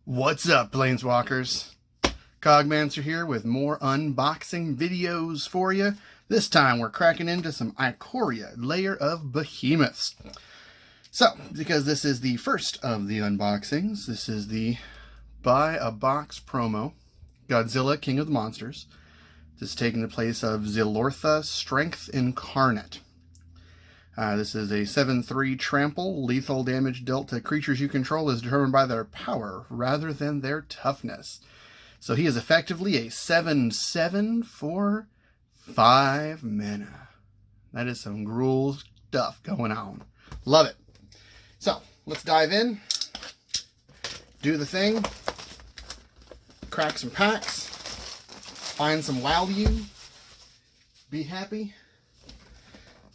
What's up, Planeswalkers? Cogmancer here with more unboxing videos for you. This time we're cracking into some Ikoria Layer of Behemoths. So, because this is the first of the unboxings, this is the Buy a Box promo. Godzilla, King of the Monsters. This is taking the place of Zilortha, Strength Incarnate. This is a 7/3 trample. Lethal damage dealt to creatures you control is determined by their power rather than their toughness. So he is effectively a 7/7 for 5 mana. That is some gruel stuff going on. Love it. So let's dive in, do the thing, crack some packs, find some value, be happy.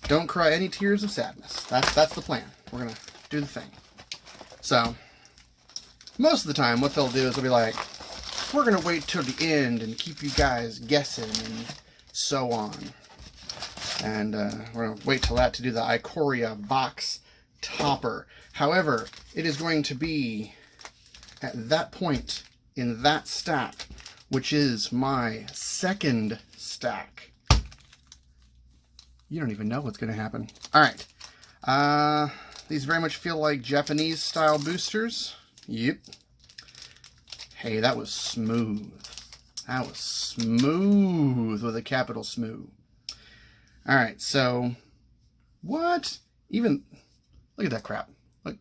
Don't cry any tears of sadness. That's the plan. We're going to do the thing. So, most of the time, what they'll do is they'll be like, we're going to wait till the end and keep you guys guessing and so on. And we're going to wait till that to do the Ikoria box topper. However, it is going to be at that point in that stack, which is my second stack. You don't even know what's going to happen. All right. These very much feel like Japanese-style boosters. Yep. Hey, that was smooth. That was smooth with a capital smooth. All right, so what? Even, look at that crap. Look.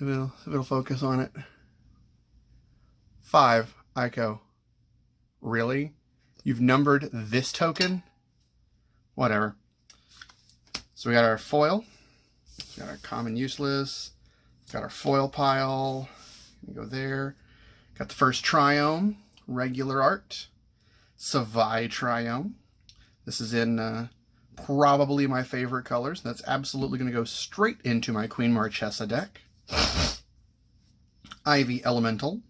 If it'll focus on it. 5, Ico. Really? You've numbered this token? Whatever. So we got our foil. We got our common useless. Got our foil pile. We go there. Got the first Triome, regular art. Savai Triome. This is in probably my favorite colors. That's absolutely going to go straight into my Queen Marchesa deck. Ivy Elemental.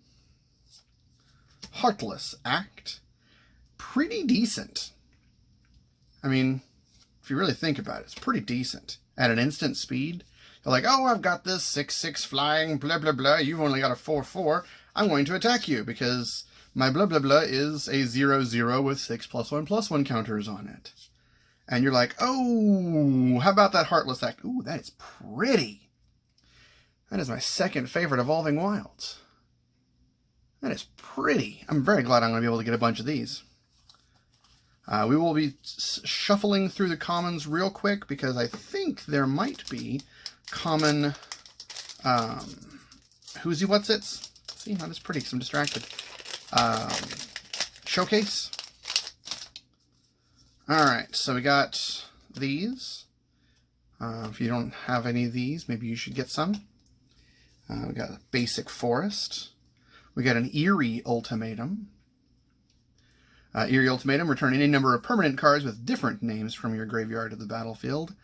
Heartless Act. Pretty decent. I mean, if you really think about it, it's pretty decent. At an instant speed, they're like, oh, I've got this 6/6 flying, blah, blah, blah. You've only got a 4/4. I'm going to attack you because my blah, blah, blah is a 0/0 with 6+1/+1 counters on it. And you're like, oh, how about that Heartless Act? Ooh, that is pretty. That is my second favorite Evolving Wilds. That is pretty. I'm very glad I'm going to be able to get a bunch of these. We will be shuffling through the commons real quick because I think there might be common who's what's its. See, that is pretty because I'm distracted. Showcase. Alright, so we got these. If you don't have any of these, maybe you should get some. We got a basic forest. We got an Eerie Ultimatum. Eerie Ultimatum, return any number of permanent cards with different names from your graveyard to the battlefield.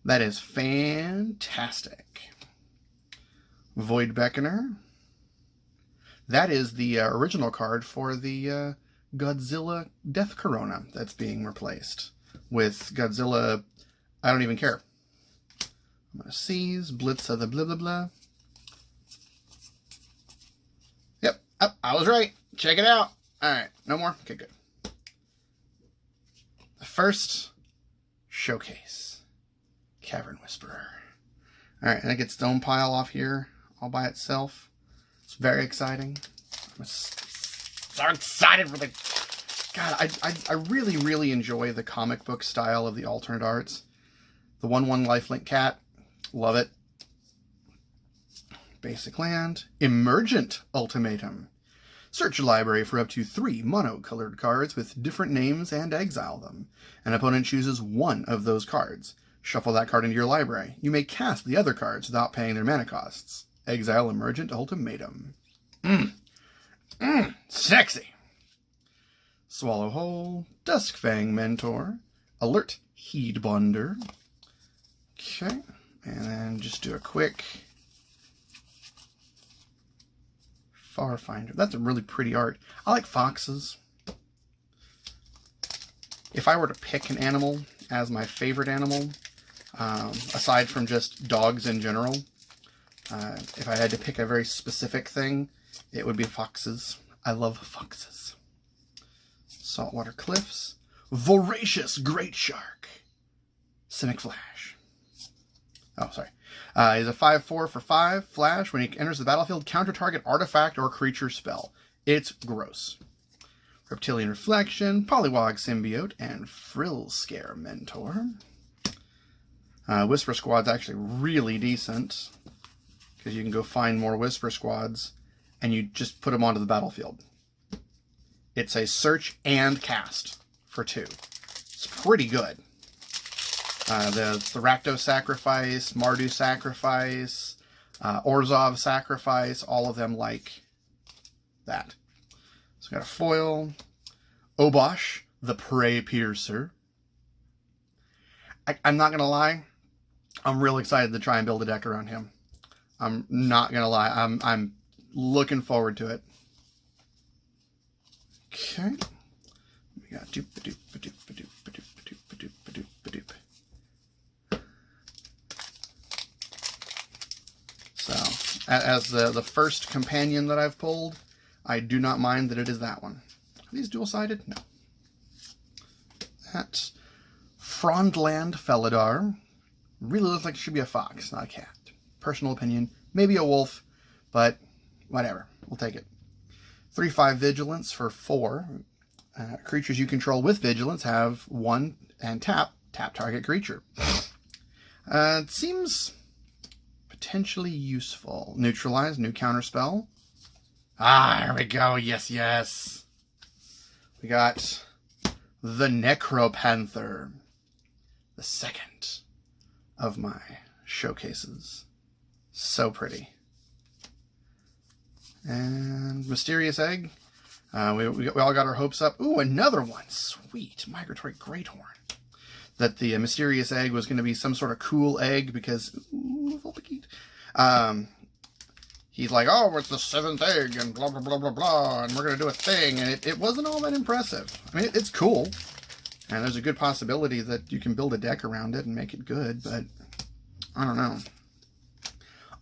That is fantastic. Void Beckoner. That is the original card for the Godzilla Death Corona that's being replaced with Godzilla. I don't even care. I'm going to seize, Blitz of the blah blah blah. Yep, I was right. Check it out. Alright, no more? Okay, good. The first showcase. Cavern Whisperer. Alright, and I get Stone Pile off here all by itself. It's very exciting. I'm so excited for the... God, I really, really enjoy the comic book style of the alternate arts. The 1/1 lifelink cat. Love it. Basic land. Emergent Ultimatum. Search your library for up to 3 mono-colored cards with different names and exile them. An opponent chooses one of those cards. Shuffle that card into your library. You may cast the other cards without paying their mana costs. Exile Emergent Ultimatum. Sexy! Swallow Hole. Duskfang Mentor. Alert Heedbonder. Okay, and then just do a quick... Farfinder. That's a really pretty art. I like foxes. If I were to pick an animal as my favorite animal, aside from just dogs in general, If I had to pick a very specific thing, it would be foxes. I love foxes. Saltwater Cliffs. Voracious Great Shark. Simic Flash. Oh, sorry. He's a 5/4 for 5 flash. When he enters the battlefield, counter target artifact or creature spell. It's gross. Reptilian Reflection, Polywog Symbiote, and Frill Scare Mentor. Whisper Squad's actually really decent, because you can go find more Whisper Squads, and you just put them onto the battlefield. It's a search and cast for 2. It's pretty good. The Rakdos Sacrifice, Mardu Sacrifice, Orzhov Sacrifice, all of them like that. So we got a foil. Obosh, the Prey Piercer. I'm not going to lie. I'm real excited to try and build a deck around him. I'm not going to lie. I'm looking forward to it. Okay. We got doop doop doop doop doop doop doop doop. So, as the first companion that I've pulled, I do not mind that it is that one. Are these dual-sided? No. That's Frondland Felidar. Really looks like it should be a fox, not a cat. Personal opinion. Maybe a wolf, but whatever. We'll take it. 3/5 Vigilance for 4. Creatures you control with Vigilance have 1 and tap target creature. It seems potentially useful. Neutralize, new counterspell. Here we go. Yes, yes. We got the Necropanther, the second of my showcases. So pretty. And Mysterious Egg. We all got our hopes up. Ooh, another one. Sweet. Migratory Greathorn. That the Mysterious Egg was going to be some sort of cool egg because... Ooh, he's like, oh, it's the 7th egg and blah, blah, blah, blah, blah, and we're going to do a thing. And it wasn't all that impressive. I mean, it's cool. And there's a good possibility that you can build a deck around it and make it good, but I don't know.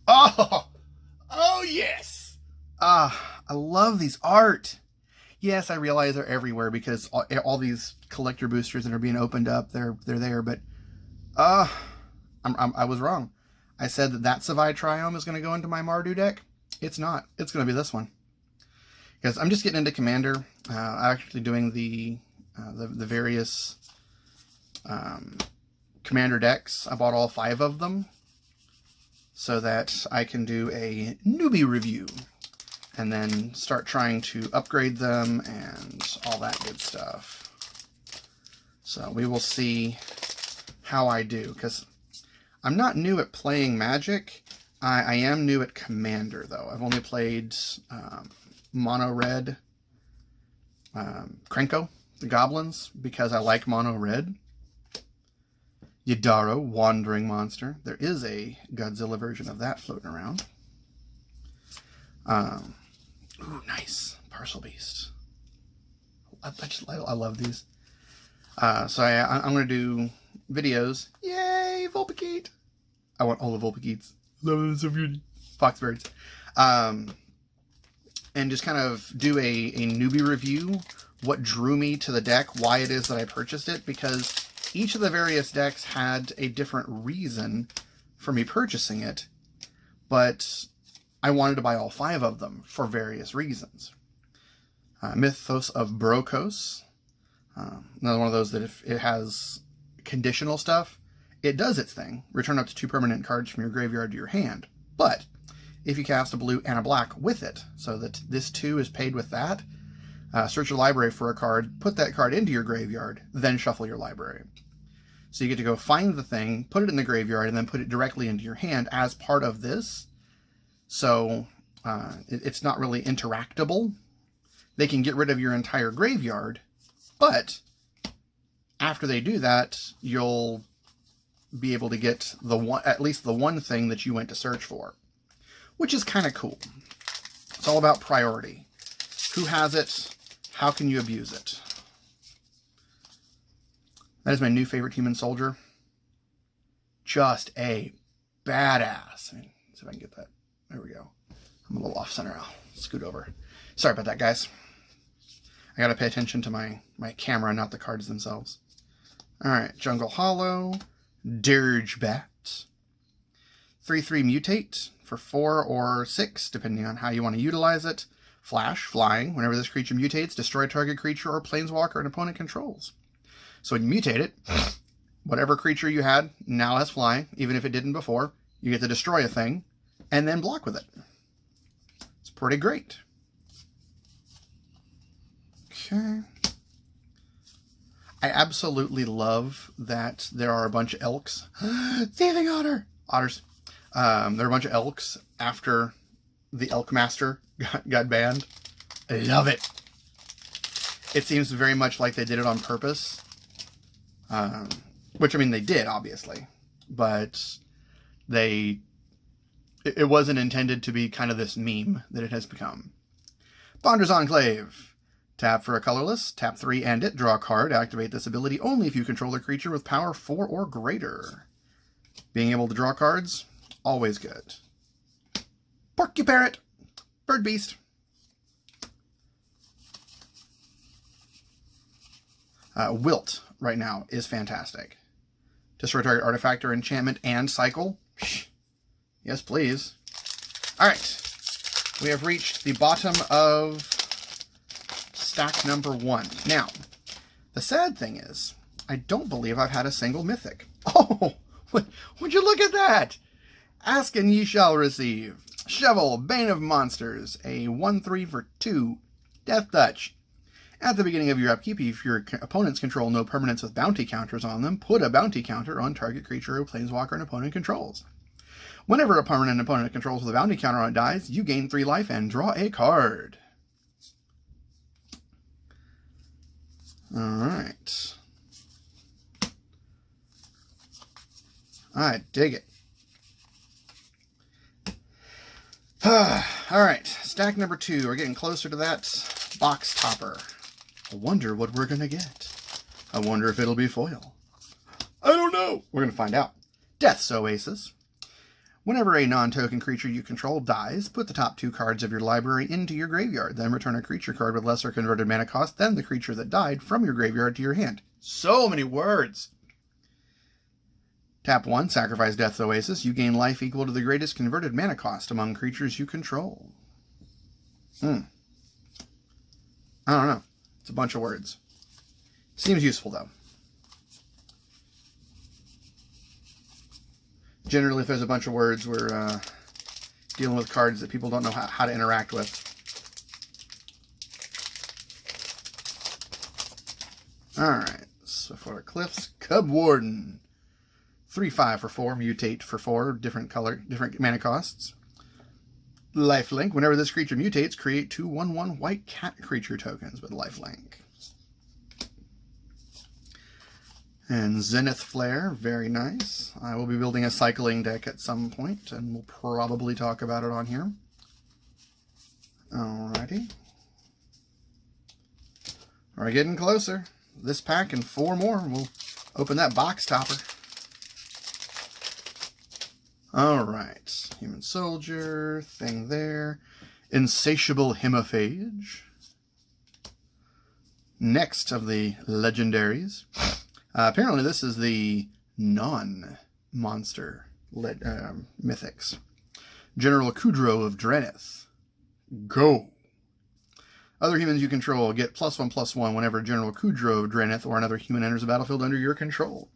Oh, yes. I love ththese art. Yes, I realize they're everywhere because all these collector boosters that are being opened up, they're there, but I was wrong. I said that Savai Triome is going to go into my Mardu deck. It's not. It's going to be this one. Because I'm just getting into Commander. I'm actually doing the various Commander decks. I bought all 5 of them so that I can do a newbie review and then start trying to upgrade them and all that good stuff. So we will see how I do, because I'm not new at playing Magic. I am new at Commander, though. I've only played Mono Red Krenko, the Goblins, because I like Mono Red. Yadaro, Wandering Monster. There is a Godzilla version of that floating around. Ooh, nice. Parcel Beast. I love these. So I'm going to do videos. Yay, Vulpikeet! I want all the Vulpikeets. Love them so beauty. Foxbirds. And just kind of do a newbie review. What drew me to the deck, why it is that I purchased it, because each of the various decks had a different reason for me purchasing it, but I wanted to buy all 5 of them for various reasons. Mythos of Brokos. Another one of those that if it has conditional stuff, it does its thing. Return up to 2 permanent cards from your graveyard to your hand. But if you cast a blue and a black with it, so that this 2 is paid with that, search your library for a card, put that card into your graveyard, then shuffle your library. So you get to go find the thing, put it in the graveyard, and then put it directly into your hand as part of this. So it's not really interactable. They can get rid of your entire graveyard, but after they do that, you'll be able to get at least the one thing that you went to search for, which is kind of cool. It's all about priority. Who has it? How can you abuse it? That is my new favorite human soldier. Just a badass. I mean, let's see if I can get that There we go. I'm a little off center. I'll scoot over. Sorry about that, guys. I gotta pay attention to my camera, not the cards themselves. Alright, Jungle Hollow, Dirge Bat, 3/3 Mutate for 4 or 6, depending on how you want to utilize it. Flash, Flying. Whenever this creature mutates, destroy target creature or planeswalker an opponent controls. So when you mutate it, whatever creature you had now has Fly, even if it didn't before. You get to destroy a thing, and then block with it. It's pretty great. Okay. I absolutely love that there are a bunch of elks. Thieving otter! Otters. There are a bunch of elks after the Elk Master got banned. I love it. It seems very much like they did it on purpose. Which, I mean, they did, obviously. But it wasn't intended to be kind of this meme that it has become. Bonder's Enclave. Tap for a colorless, tap 3 and it, draw a card, activate this ability only if you control a creature with power 4 or greater. Being able to draw cards, always good. Porky Parrot, Bird Beast. Wilt right now is fantastic. Destroy target artifact or enchantment and cycle. Yes, please. Alright, we have reached the bottom of stack number 1. Now, the sad thing is, I don't believe I've had a single mythic. Oh, would you look at that? Ask and ye shall receive. Shovel, Bane of Monsters, a 1/3 for 2, Death Touch. At the beginning of your upkeep, if your opponents control no permanents with bounty counters on them, put a bounty counter on target creature or planeswalker an opponent controls. Whenever a permanent opponent controls with a bounty counter on it dies, you gain 3 life and draw a card. Alright. I dig it. Alright, stack number 2. We're getting closer to that box topper. I wonder what we're going to get. I wonder if it'll be foil. I don't know. We're going to find out. Death's Oasis. Whenever a non-token creature you control dies, put the top 2 cards of your library into your graveyard. Then return a creature card with lesser converted mana cost than the creature that died from your graveyard to your hand. So many words! Tap 1, sacrifice Death's Oasis. You gain life equal to the greatest converted mana cost among creatures you control. I don't know. It's a bunch of words. Seems useful, though. Generally, if there's a bunch of words, we're dealing with cards that people don't know how to interact with. Alright, so for Cliffs, Cub Warden. 3/5 for 4, mutate for 4, different mana costs. Lifelink. Whenever this creature mutates, create 2 1/1 white cat creature tokens with lifelink. And Zenith Flare, very nice. I will be building a cycling deck at some point, and we'll probably talk about it on here. Alrighty. We're getting closer. This pack and 4 more, and we'll open that box topper. Alright. Human Soldier, thing there. Insatiable Hemophage. Next of the legendaries. Apparently this is the non-monster mythics. General Kudro of Drenith. Go! Other humans you control get +1/+1 whenever General Kudro of Drenith or another human enters the battlefield under your control.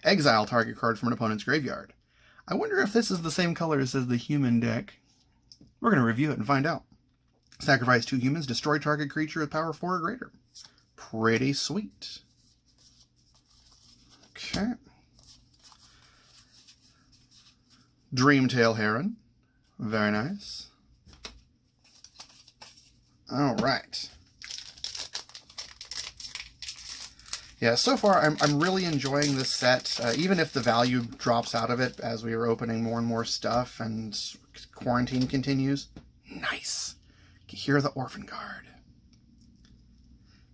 Exile target card from an opponent's graveyard. I wonder if this is the same colors as the human deck. We're going to review it and find out. Sacrifice 2 humans, destroy target creature with power 4 or greater. Pretty sweet. Okay. Dreamtail Heron. Very nice. Alright. Yeah, so far I'm really enjoying this set, even if the value drops out of it as we are opening more and more stuff and quarantine continues. Nice. You can hear the Orphan Guard.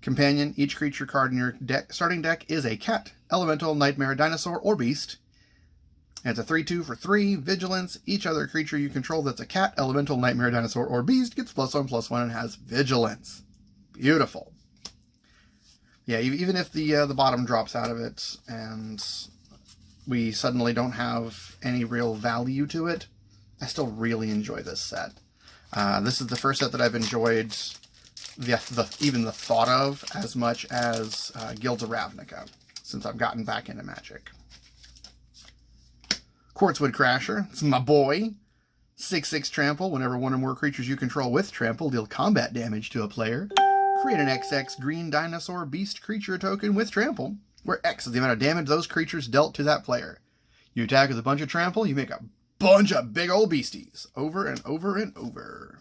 Companion, each creature card in your starting deck is a cat, elemental, nightmare, dinosaur, or beast. And it's a 3/2 for 3, vigilance. Each other creature you control that's a cat, elemental, nightmare, dinosaur, or beast gets +1/+1 and has vigilance. Beautiful. Yeah, even if the bottom drops out of it and we suddenly don't have any real value to it, I still really enjoy this set. This is the first set that I've enjoyed even the thought of as much as Guilds of Ravnica since I've gotten back into Magic. Quartzwood Crasher, it's my boy. 6/6 trample. Whenever one or more creatures you control with trample deal combat damage to a player, create an XX green dinosaur beast creature token with trample, where X is the amount of damage those creatures dealt to that player. You attack with a bunch of trample, you make a bunch of big old beasties. Over and over and over.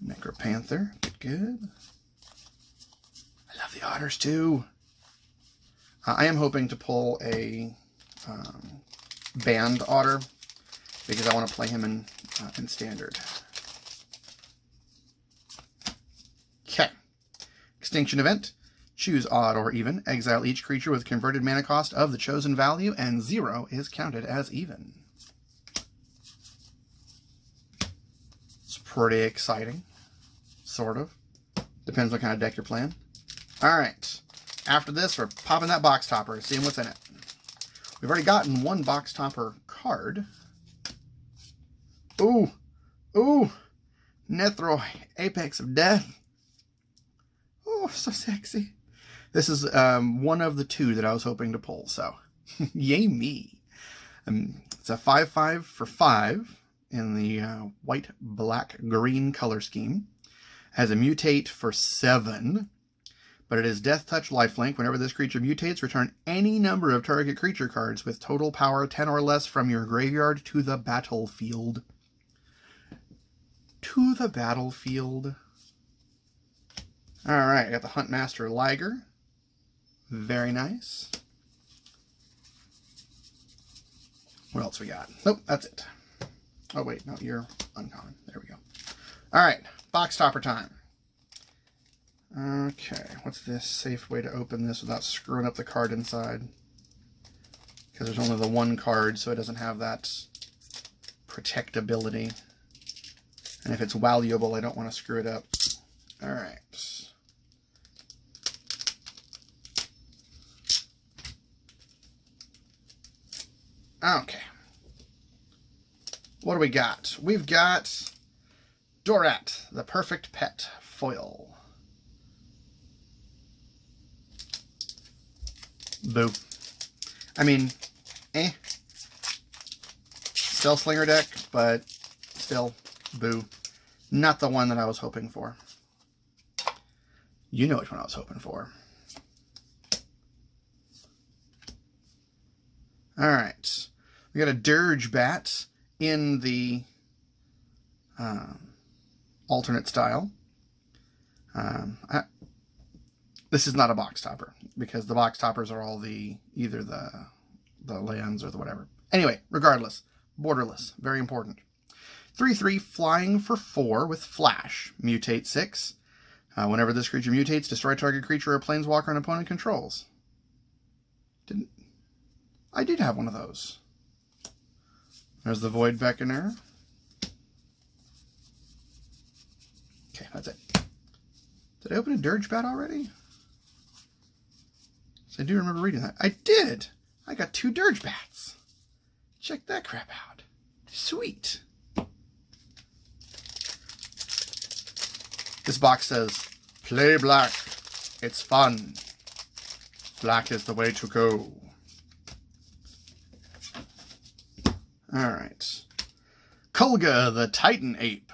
Necropanther, good. I love the otters too. I am hoping to pull a band otter because I want to play him in standard. Okay. Extinction event. Choose odd or even. Exile each creature with converted mana cost of the chosen value, and 0 is counted as even. It's pretty exciting. Sort of. Depends what kind of deck you're playing. Alright. After this, we're popping that box topper, seeing what's in it. We've already gotten one box topper card. Ooh. Ooh. Nethroi, Apex of Death. Oh, so sexy. This is one of the two that I was hoping to pull, so yay me. It's a 5/5 for 5 in the white, black, green color scheme. Has a mutate for 7, but it is Death Touch lifelink. Whenever this creature mutates, return any number of target creature cards with total power 10 or less from your graveyard to the battlefield. To the battlefield. Alright, I got the Huntmaster Liger. Very nice. What else we got? Nope, that's it. Oh wait, no, you're uncommon. There we go. Alright, box topper time. Okay, what's this safe way to open this without screwing up the card inside? Because there's only the one card, so it doesn't have that protectability. And if it's valuable, I don't want to screw it up. Alright. Okay. What do we got? We've got Dorat, the Perfect Pet foil. Boo. I mean, Still Slinger deck, but still, boo. Not the one that I was hoping for. You know which one I was hoping for. Alright. We got a Dirge Bat in the alternate style. This is not a box topper, because the box toppers are all either the lands or the whatever. Anyway, regardless, borderless, very important. 3/3 flying for 4 with flash, mutate 6. Whenever this creature mutates, destroy target creature or planeswalker an opponent controls. I did have one of those. There's the Void Beckoner. Okay, that's it. Did I open a Dirge Bat already? So I do remember reading that. I did! I got 2 Dirge Bats. Check that crap out. Sweet. This box says, play black. It's fun. Black is the way to go. Alright. Kolga the Titan Ape.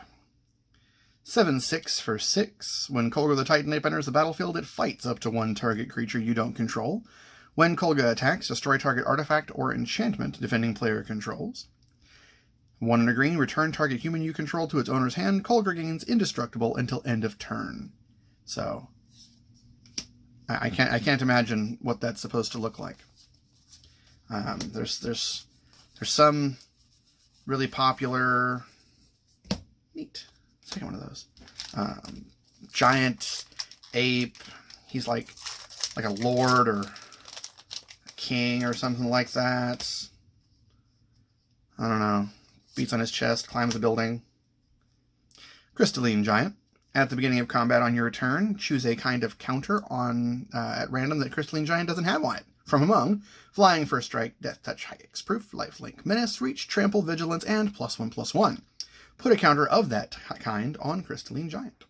7/6 for 6. When Kolga the Titan Ape enters the battlefield, it fights up to 1 target creature you don't control. When Kolga attacks, destroy target artifact or enchantment defending player controls. 1 and a green, return target human you control to its owner's hand. Kolga gains indestructible until end of turn. So, I can't imagine what that's supposed to look like. There's some really popular, neat, second one of those, giant ape. He's like a lord or a king or something like that. I don't know. Beats on his chest, climbs a building. Crystalline Giant. At the beginning of combat on your turn, choose a kind of counter on at random that Crystalline Giant doesn't have on it. From among, Flying, First Strike, Death Touch, High X-Proof, Lifelink, Menace, Reach, Trample, Vigilance, and +1/+1. Put a counter of that kind on Crystalline Giant.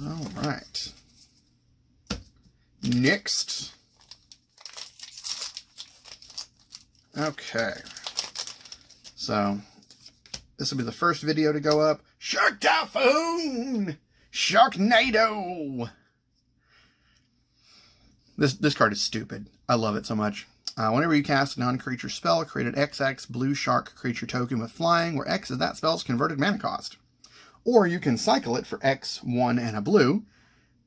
All right. Next. Okay. So, this will be the first video to go up. Shark Typhoon! Sharknado! This card is stupid. I love it so much. Whenever you cast a non-creature spell, create an XX blue shark creature token with flying, where X is that spell's converted mana cost. Or you can cycle it for X, 1, and a blue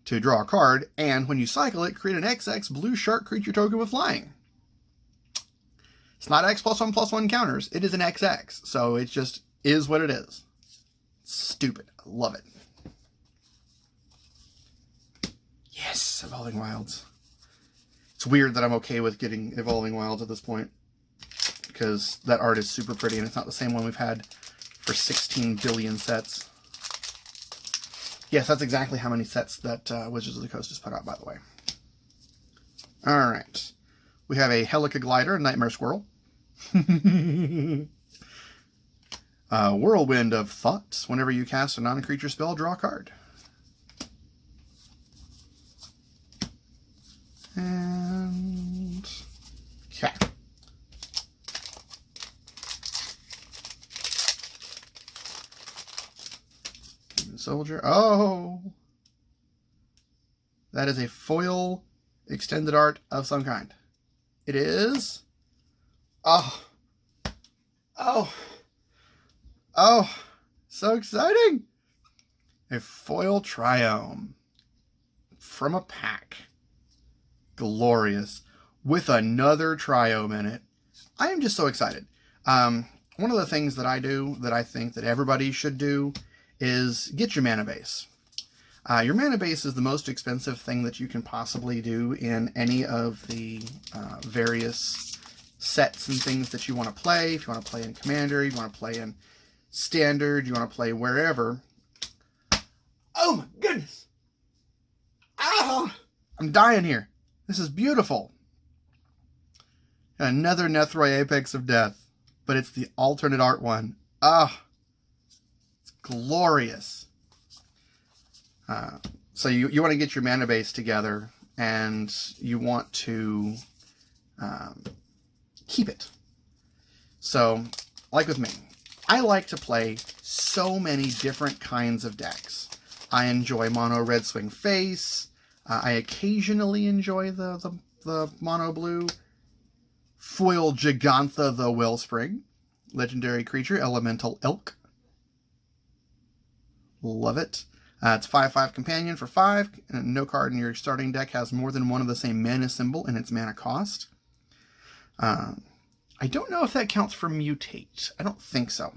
to draw a card, and when you cycle it, create an XX blue shark creature token with flying. It's not X +1/+1 counters. It is an XX, so it just is what it is. Stupid. I love it. Yes, Evolving Wilds. It's weird that I'm okay with getting Evolving Wilds at this point, because that art is super pretty, and it's not the same one we've had for 16 billion sets. Yes, that's exactly how many sets that Wizards of the Coast has put out, by the way. Alright. We have a Helica Glider, Nightmare Squirrel. Whirlwind of Thoughts. Whenever you cast a non-creature spell, draw a card. And... okay. Soldier. Oh! That is a foil extended art of some kind. It is... oh! Oh! Oh! So exciting! A foil Triome from a pack. Glorious. With another Triome in it. I am just so excited. One of the things that I do that I think that everybody should do is get your mana base. Your mana base is the most expensive thing that you can possibly do in any of the various sets and things that you want to play. If you want to play in Commander, you want to play in Standard, you want to play wherever. Oh my goodness! Ah! I'm dying here. This is beautiful. Another Nethroi Apex of Death, but it's the alternate art one. Ah! Glorious. So you want to get your mana base together, and you want to keep it. So, like with me, I like to play so many different kinds of decks. I enjoy mono red swing face. I occasionally enjoy the mono blue. Foil Gigantha the Wellspring. Legendary creature, Elemental Elk. Love it. It's 5/5 companion for 5, and no card in your starting deck has more than one of the same mana symbol in its mana cost. I don't know if that counts for mutate. I don't think so.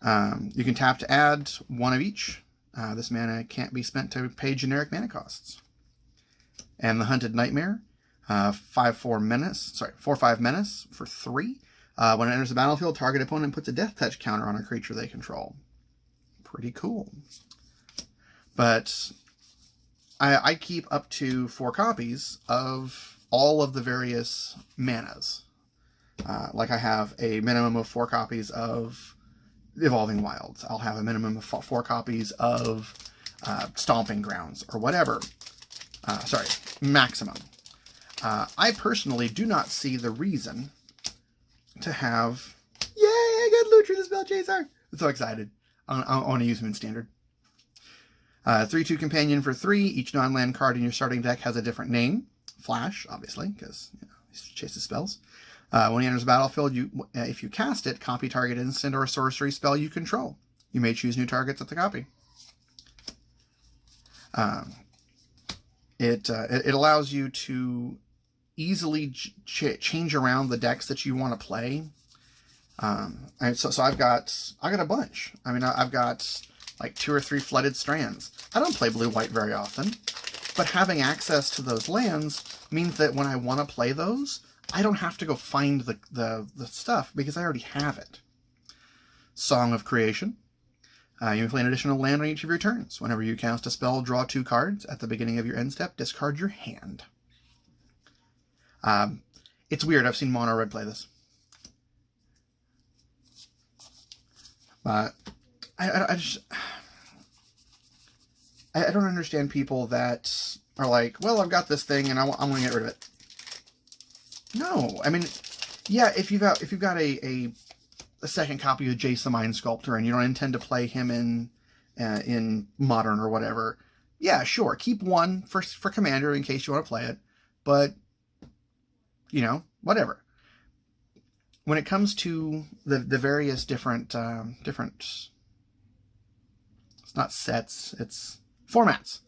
You can tap to add one of each. This mana can't be spent to pay generic mana costs. And the Hunted Nightmare, 4/5 menace for 3. When it enters the battlefield, target opponent puts a death touch counter on a creature they control. Pretty cool. But I keep up to 4 copies of all of the various manas. Like I have a minimum of 4 copies of Evolving Wilds. I'll have a minimum of 4 copies of Stomping Grounds or whatever. Sorry, maximum. I personally do not see the reason to have... Yay, I got Lutri the Spellchaser! I'm so excited. I want to use him in Standard. 3/2 companion for 3. Each non-land card in your starting deck has a different name. Flash, obviously, because he chases spells. When he enters the battlefield, if you cast it, copy target instant or sorcery spell you control. You may choose new targets at the copy. It allows you to easily change around the decks that you want to play. So I've got a bunch. I mean, I've got like 2 or 3 Flooded Strands. I don't play blue-white very often. But having access to those lands means that when I want to play those, I don't have to go find the stuff because I already have it. Song of Creation. You may play an additional land on each of your turns. Whenever you cast a spell, draw 2 cards. At the beginning of your end step, discard your hand. It's weird. I've seen Mono Red play this. But I don't understand people that are like, well, I've got this thing and I'm going to get rid of it. No, I mean, yeah, if you've got a second copy of Jace the Mind Sculptor and you don't intend to play him in Modern or whatever, yeah, sure, keep one for Commander in case you want to play it, but, you know, whatever. When it comes to the various different, it's not sets, it's formats.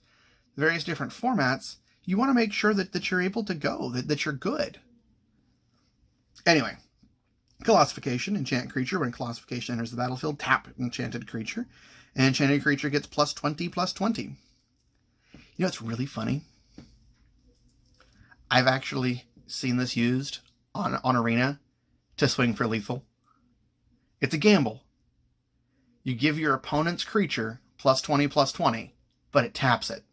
The various different formats, you want to make sure that you're able to go, that you're good. Anyway, Colossification, enchant creature. When Colossification enters the battlefield, tap enchanted creature. And enchanted creature gets +20/+20. You know, it's really funny. I've actually seen this used on Arena to swing for lethal. It's a gamble. You give your opponent's creature +20/+20, but it taps it.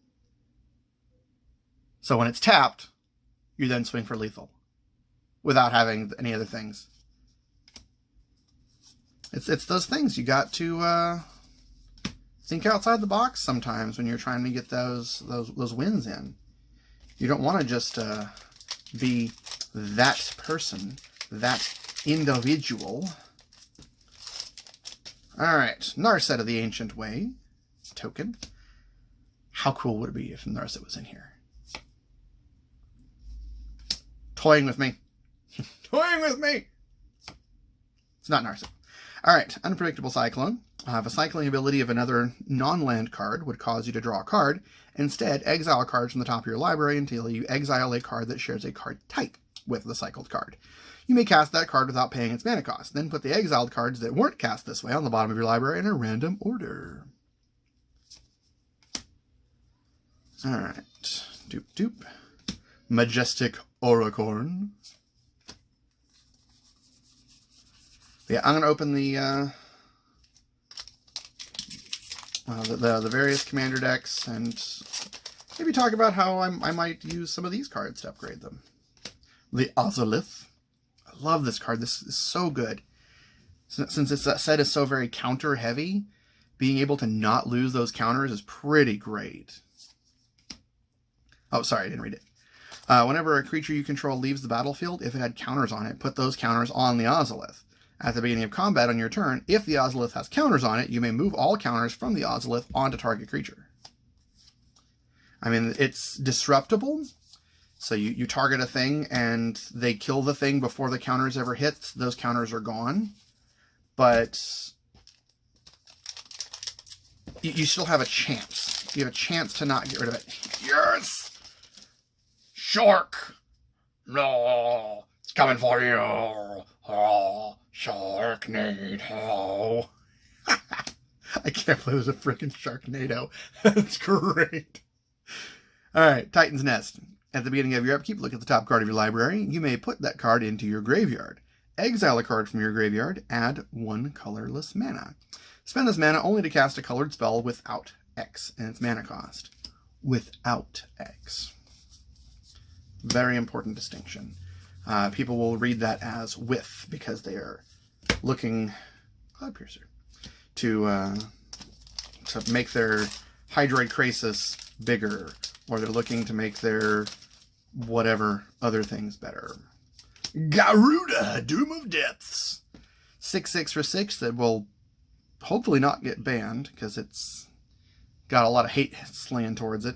So when it's tapped, you then swing for lethal without having any other things. It's those things. You got to think outside the box sometimes when you're trying to get those wins in. You don't want to just be that person, that individual. All right, Narset of the Ancient Way token. How cool would it be if Narset was in here? Toying with me. Toying with me! It's not Narset. All right, Unpredictable Cyclone. If a cycling ability of another non-land card would cause you to draw a card, instead exile cards from the top of your library until you exile a card that shares a card type with the cycled card. You may cast that card without paying its mana cost. Then put the exiled cards that weren't cast this way on the bottom of your library in a random order. All right. Doop doop. Majestic Auricorn. Yeah, I'm going to open the various commander decks and maybe talk about how I might use some of these cards to upgrade them. The Ozolith. I love this card. This is so good. Since this set is so very counter heavy, being able to not lose those counters is pretty great. Oh, sorry, I didn't read it. Whenever a creature you control leaves the battlefield, if it had counters on it, put those counters on the Ozolith. At the beginning of combat on your turn, if the Ozolith has counters on it, you may move all counters from the Ozolith onto target creature. I mean, it's disruptible. So you target a thing and they kill the thing before the counters ever hit. Those counters are gone. But you still have a chance. You have a chance to not get rid of it. Yes! Shark! No! It's coming for you! Oh, Sharknado! I can't believe it was a freaking Sharknado. That's great. Alright, Titan's Nest. At the beginning of your upkeep, look at the top card of your library. You may put that card into your graveyard. Exile a card from your graveyard. Add 1 colorless mana. Spend this mana only to cast a colored spell without X in its mana cost. Without X. Very important distinction. People will read that as with because they are looking Cloudpiercer to make their Hydroid Krasis bigger, or they're looking to make their whatever other things better. Garuda, Doom of Depths. 6/6 for 6 that will hopefully not get banned because it's got a lot of hate slaying towards it.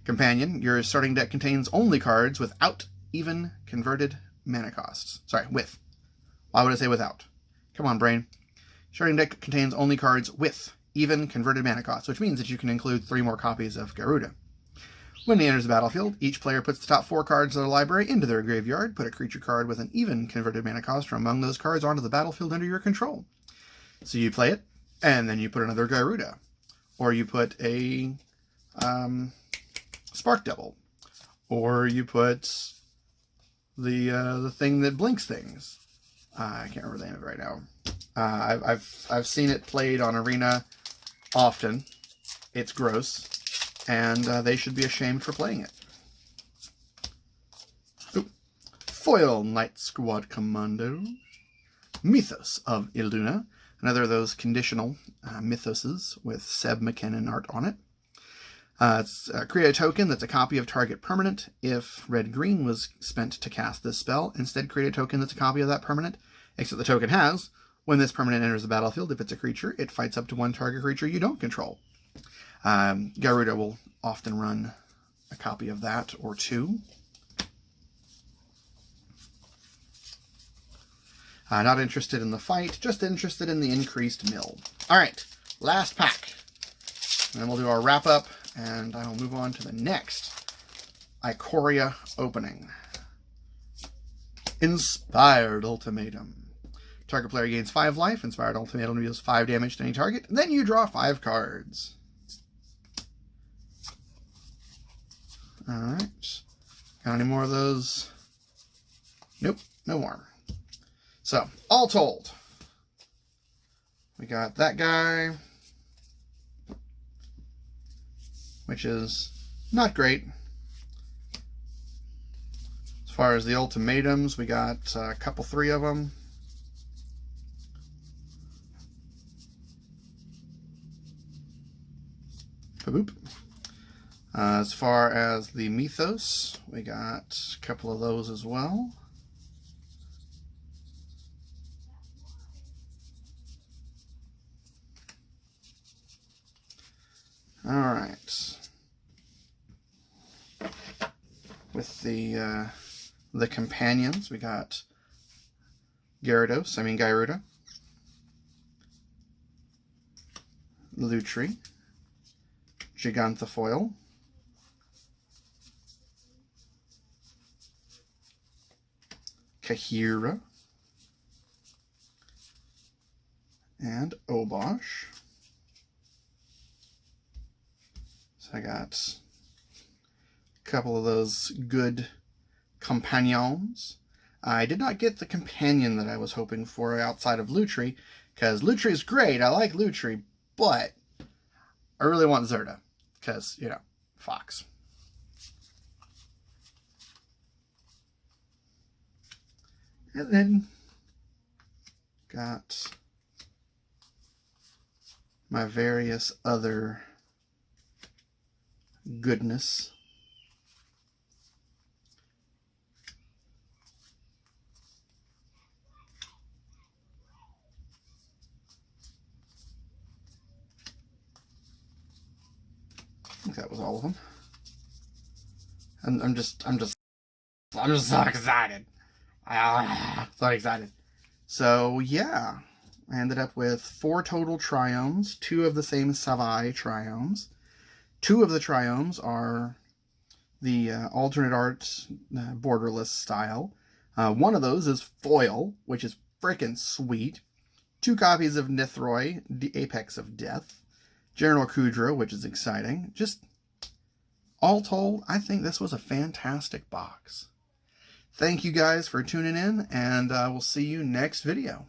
Companion, your starting deck contains only cards without even converted mana costs. Sorry, with. Why would I say without? Come on, brain. Starting deck contains only cards with even converted mana costs, which means that you can include 3 more copies of Garuda. When he enters the battlefield, each player puts the top 4 cards of their library into their graveyard. Put a creature card with an even converted mana cost from among those cards onto the battlefield under your control. So you play it, and then you put another Garuda. Or you put a Spark Devil. Or you put the thing that blinks things. I can't remember the name of it right now. I've seen it played on Arena often. It's gross, and they should be ashamed for playing it. Ooh. Foil Night Squad Commando. Mythos of Iluna. Another of those conditional mythoses with Seb McKinnon art on it. Create a token that's a copy of target permanent. If red-green was spent to cast this spell, instead create a token that's a copy of that permanent, except the token has, when this permanent enters the battlefield, if it's a creature, it fights up to one target creature you don't control. Garuda will often run a copy of that or two. Not interested in the fight, just interested in the increased mill. Alright, last pack. And then we'll do our wrap-up, and I will move on to the next Ikoria opening. Inspired Ultimatum. Target player gains 5 life. Inspired Ultimatum deals 5 damage to any target. And then you draw 5 cards. Alright. Got any more of those? Nope, no more. So, all told, we got that guy, which is not great. As far as the ultimatums, we got a couple, 3 of them. Boop. As far as the mythos, we got a couple of those as well. All right. With the companions, we got Garuda, Lutri, Giganthofoil, Kahira, and Obosh. So I got a couple of those good companions. I did not get the companion that I was hoping for outside of Lutri, because Lutri is great. I like Lutri, but I really want Zerda, because, you know, Fox. And then got my various other goodness. I think that was all of them. And I'm just so excited. So excited. So yeah, I ended up with 4 total triomes, 2 of the same Savai triomes. 2 of the triomes are the alternate art borderless style. One of those is foil, which is frickin' sweet. 2 copies of Nithroi, the Apex of Death. General Kudra, which is exciting. Just all told, I think this was a fantastic box. Thank you guys for tuning in, and we'll see you next video.